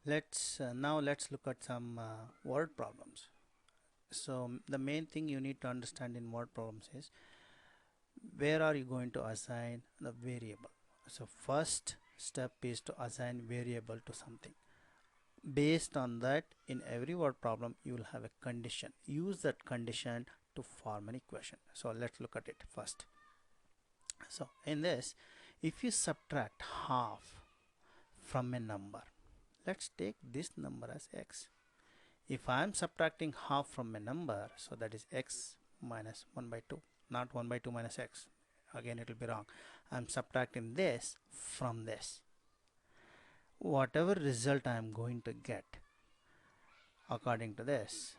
Let's look at some word problems. So the main thing you need to understand in word problems is where are you going to assign the variable. So first step is to assign variable to something. Based on that, in every word problem you will have a condition. Use that condition to form an equation. So let's look at it first. So in this, if you subtract half from a number, let's take this number as x. If I am subtracting half from a number, so that is x minus 1 by 2, not 1 by 2 minus x. Again, it will be wrong. I am subtracting this from this. Whatever result I am going to get according to this,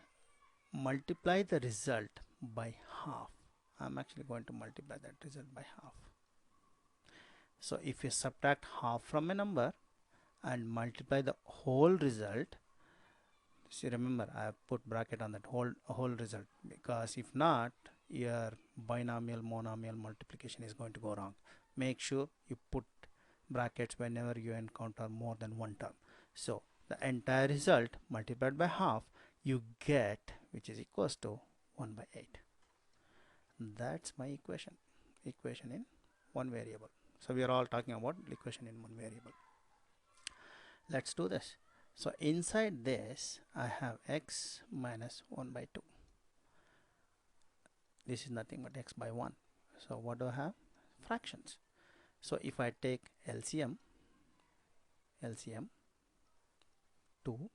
multiply the result by half. I am actually going to multiply that result by half. So if you subtract half from a number and multiply the whole result, see, remember I have put bracket on that whole result, because if not, your binomial monomial multiplication is going to go wrong. Make sure you put brackets whenever you encounter more than one term. So the entire result multiplied by half you get, which is equals to 1 by 8. That's my equation in one variable. So we are all talking about equation in one variable. Let's do this. So inside this I have x minus 1 by 2. This is nothing but x by 1. So what do I have? Fractions. So if I take LCM 2.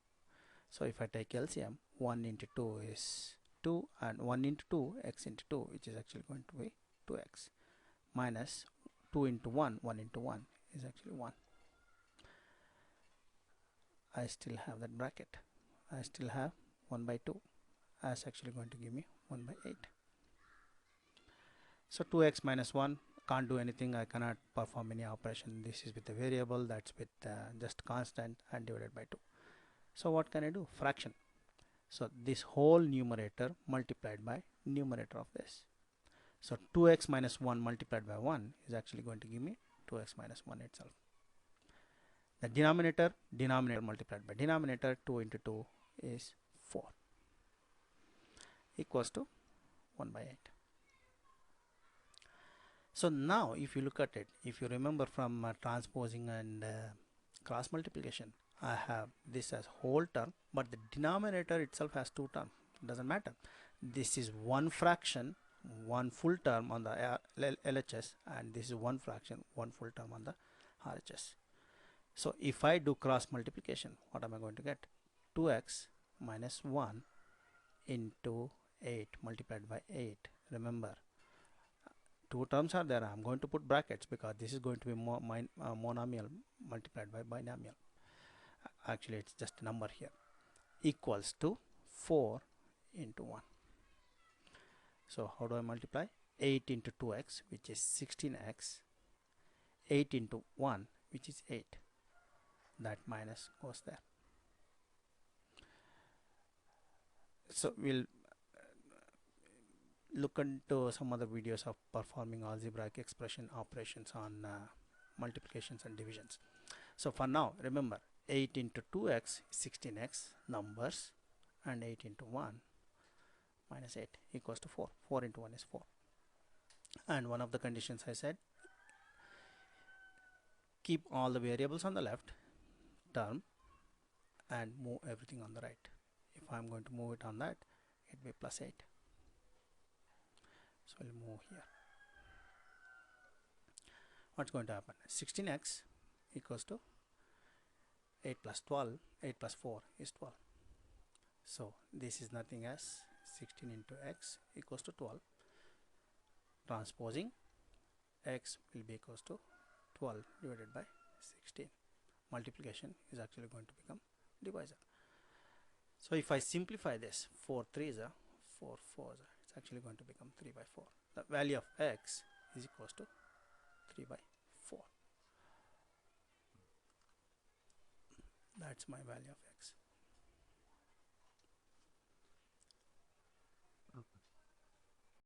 So if I take LCM, 1 into 2 is 2, and 1 into 2, x into 2, which is actually going to be 2x, minus 2 into 1, 1 into 1 is actually 1. I still have that bracket. I still have 1 by 2. That's actually going to give me 1 by 8. So 2x minus 1, can't do anything. I cannot perform any operation. This is with a variable, that's with just constant, and divided by 2. So what can I do? Fraction. So this whole numerator multiplied by numerator of this. So 2x minus 1 multiplied by 1 is actually going to give me 2x minus 1 itself. The denominator multiplied by denominator, 2 into 2 is 4, equals to 1 by 8. So now if you look at it, if you remember from transposing and cross multiplication, I have this as whole term, but the denominator itself has two terms. Doesn't matter. This is one fraction, one full term on the LHS, and this is one fraction, one full term on the RHS. So if I do cross multiplication, what am I going to get? 2x minus 1 into 8 multiplied by 8. Remember, two terms are there. I'm going to put brackets because this is going to be monomial multiplied by binomial. Actually, it's just a number here. Equals to 4 into 1. So how do I multiply? 8 into 2x, which is 16x. 8 into 1, which is 8. That minus goes there. So we'll look into some other videos of performing algebraic expression operations on multiplications and divisions. So for now, remember, 8 into 2x is 16x numbers, and 8 into 1 minus 8 equals to 4. 4 into 1 is 4. And one of the conditions I said, keep all the variables on the left term and move everything on the right. If I'm going to move it on that, it will be plus 8. So we'll move here. What's going to happen? 16x equals to 8 plus 12. 8 plus 4 is 12. So this is nothing as 16 into x equals to 12. Transposing, x will be equals to 12 divided by 16. Multiplication is actually going to become divisor. So if I simplify this, 4 3s are 4 4s, it's actually going to become 3 by 4. The value of x is equals to 3 by 4. That's my value of x.